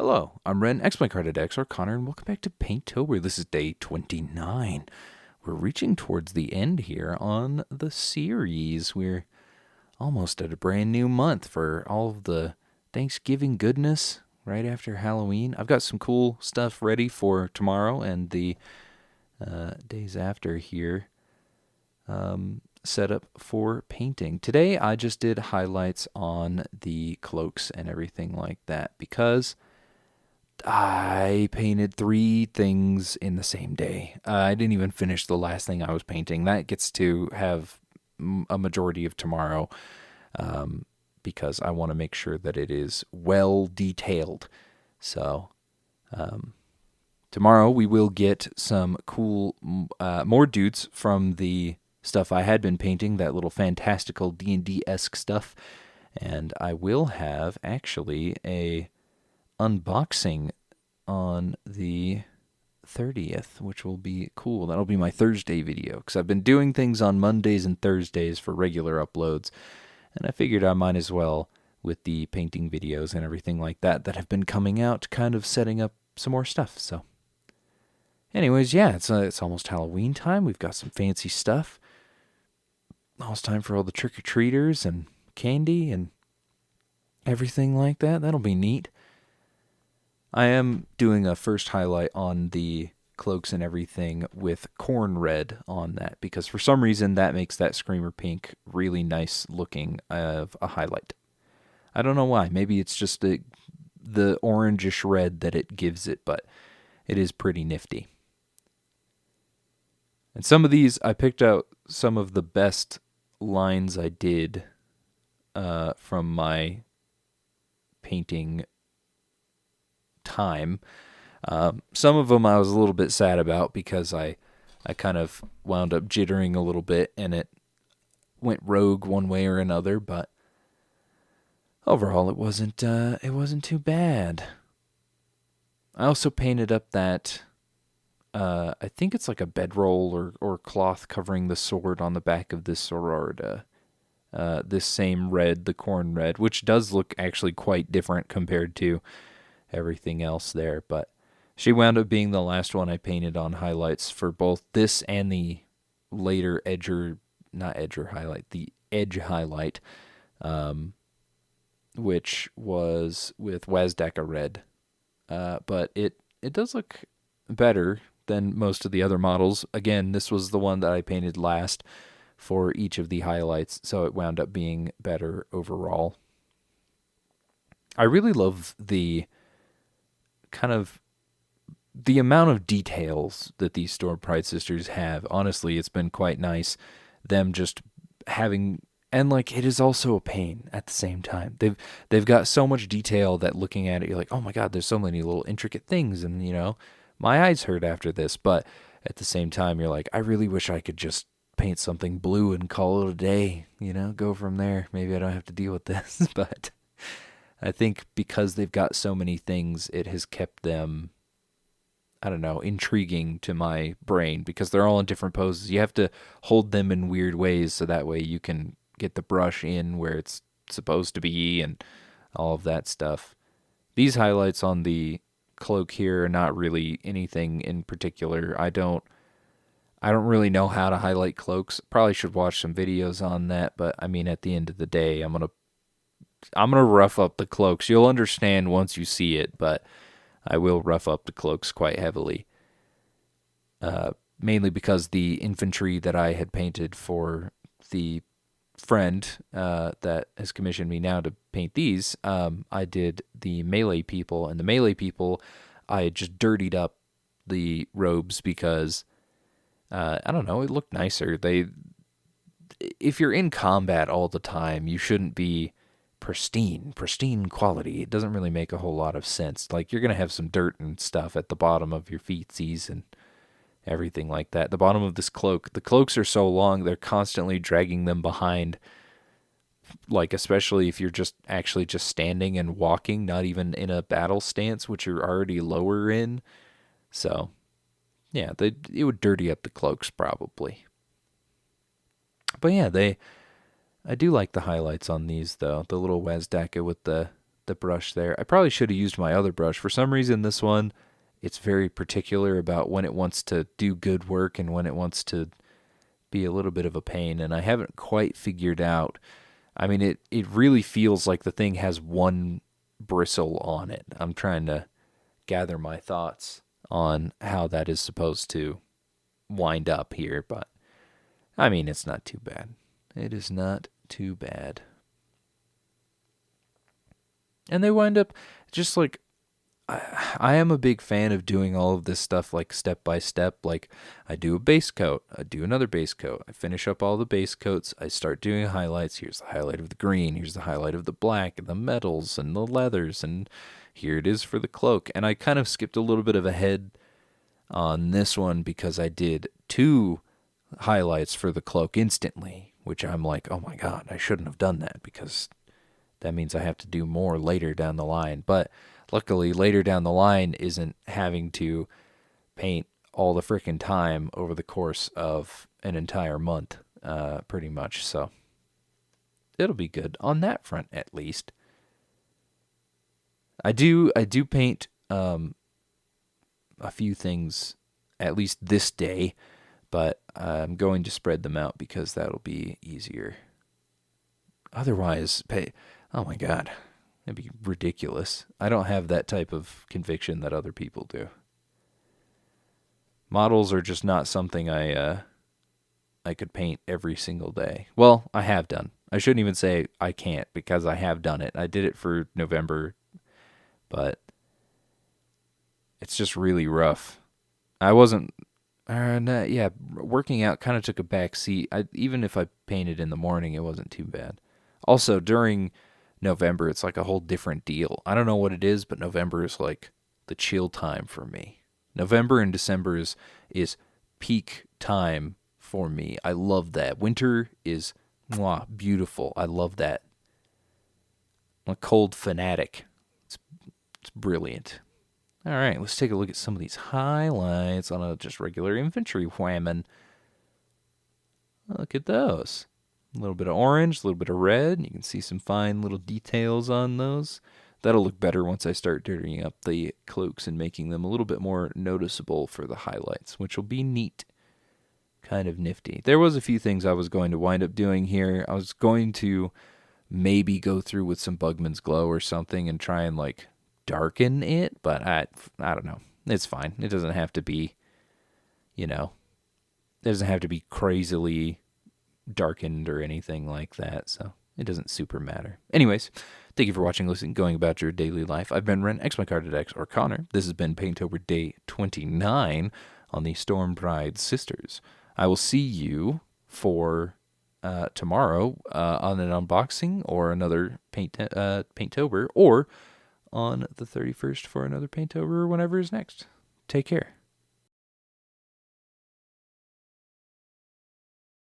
Hello, I'm Ren, ex-my card X, or Connor, and welcome back to Paintober. This is day 29. We're reaching towards the end here on the series. We're almost at a brand new month for all of the Thanksgiving goodness right after Halloween. I've got some cool stuff ready for tomorrow and the days after here. Set up for painting. Today I just did highlights on the cloaks and everything like that because I painted 3 things in the same day. I didn't even finish the last thing I was painting. That gets to have a majority of tomorrow because I want to make sure that it is well detailed. So tomorrow we will get some cool more dudes from the stuff I had been painting, that little fantastical D&D-esque stuff. And I will have actually a unboxing on the 30th, which will be cool. That'll be my Thursday video, because I've been doing things on Mondays and Thursdays for regular uploads, and I figured I might as well, with the painting videos and everything like that have been coming out, kind of setting up some more stuff. So anyways, yeah, it's almost Halloween time. We've got some fancy stuff. Almost time for all the trick-or-treaters and candy and everything like that. That'll be neat. I am doing a first highlight on the cloaks and everything with corn red on that, because for some reason that makes that Screamer pink really nice looking of a highlight. I don't know why. Maybe it's just the orangish red that it gives it, but it is pretty nifty. And some of these, I picked out some of the best lines I did from my painting time. Some of them I was a little bit sad about because I kind of wound up jittering a little bit and it went rogue one way or another, but overall it wasn't too bad. I also painted up that I think it's like a bedroll or cloth covering the sword on the back of this sword. This same red, the corn red, which does look actually quite different compared to everything else there. But she wound up being the last one I painted on highlights for both this and the later the edge highlight, which was with Wazdaka red. But it does look better than most of the other models. Again, this was the one that I painted last for each of the highlights, so it wound up being better overall. I really love the kind of the amount of details that these Stormpride sisters have. Honestly, it's been quite nice them just having, and like it is also a pain at the same time. They've got so much detail that looking at it, you're like, oh my god, there's so many little intricate things, and my eyes hurt after this. But at the same time, you're like, I really wish I could just paint something blue and call it a day, go from there. Maybe I don't have to deal with this. But I think because they've got so many things, it has kept them, I don't know, intriguing to my brain, because they're all in different poses. You have to hold them in weird ways so that way you can get the brush in where it's supposed to be and all of that stuff. These highlights on the cloak here are not really anything in particular. I don't really know how to highlight cloaks. Probably should watch some videos on that, but I mean, at the end of the day, I'm gonna rough up the cloaks. You'll understand once you see it, but I will rough up the cloaks quite heavily. Mainly because the infantry that I had painted for the friend that has commissioned me now to paint these, I did the melee people, and the melee people, I just dirtied up the robes because I don't know, it looked nicer. If you're in combat all the time, you shouldn't be pristine quality. It doesn't really make a whole lot of sense. Like, you're gonna have some dirt and stuff at the bottom of your feetsies and everything like that. The bottom of this cloak, the cloaks are so long, they're constantly dragging them behind. Like, especially if you're just standing and walking, not even in a battle stance, which you're already lower in. So yeah, it would dirty up the cloaks probably. But yeah, I do like the highlights on these, though. The little Wazdaka with the the brush there. I probably should have used my other brush. For some reason, this one, it's very particular about when it wants to do good work and when it wants to be a little bit of a pain, and I haven't quite figured out. I mean, it really feels like the thing has one bristle on it. I'm trying to gather my thoughts on how that is supposed to wind up here, but I mean, it's not too bad. It is not too bad. And they wind up just like, I am a big fan of doing all of this stuff like step by step. Like I do a base coat, I do another base coat, I finish up all the base coats, I start doing highlights. Here's the highlight of the green, here's the highlight of the black and the metals and the leathers, and here it is for the cloak. And I kind of skipped a little bit of ahead on this one because I did 2 highlights for the cloak instantly, which I'm like, oh my god, I shouldn't have done that because that means I have to do more later down the line. But luckily, later down the line isn't having to paint all the frickin' time over the course of an entire month, pretty much. So it'll be good on that front, at least. I do paint a few things, at least this day, but I'm going to spread them out because that'll be easier. Otherwise, oh my god, it'd be ridiculous. I don't have that type of conviction that other people do. Models are just not something I could paint every single day. Well, I have done. I shouldn't even say I can't because I have done it. I did it for November, but it's just really rough. I wasn't... working out kind of took a back seat. Even if I painted in the morning, it wasn't too bad. Also, during November, it's like a whole different deal. I don't know what it is, but November is like the chill time for me. November and December is peak time for me. I love that. Winter is beautiful. I love that. I'm a cold fanatic. It's brilliant. All right, let's take a look at some of these highlights on a just regular infantry whammon. Look at those. A little bit of orange, a little bit of red. You can see some fine little details on those. That'll look better once I start dirtying up the cloaks and making them a little bit more noticeable for the highlights, which will be neat. Kind of nifty. There was a few things I was going to wind up doing here. I was going to maybe go through with some Bugman's Glow or something and try and like darken it, but I don't know. It's fine. It doesn't have to be, it doesn't have to be crazily darkened or anything like that, so it doesn't super matter. Anyways, thank you for watching, listening, going about your daily life. I've been Ren, X my card at X, or Connor. This has been Paintober D29 on the Stormpride Sisters. I will see you for tomorrow on an unboxing or another Paintober, or on the 31st for another Paintober or whenever is next. Take care.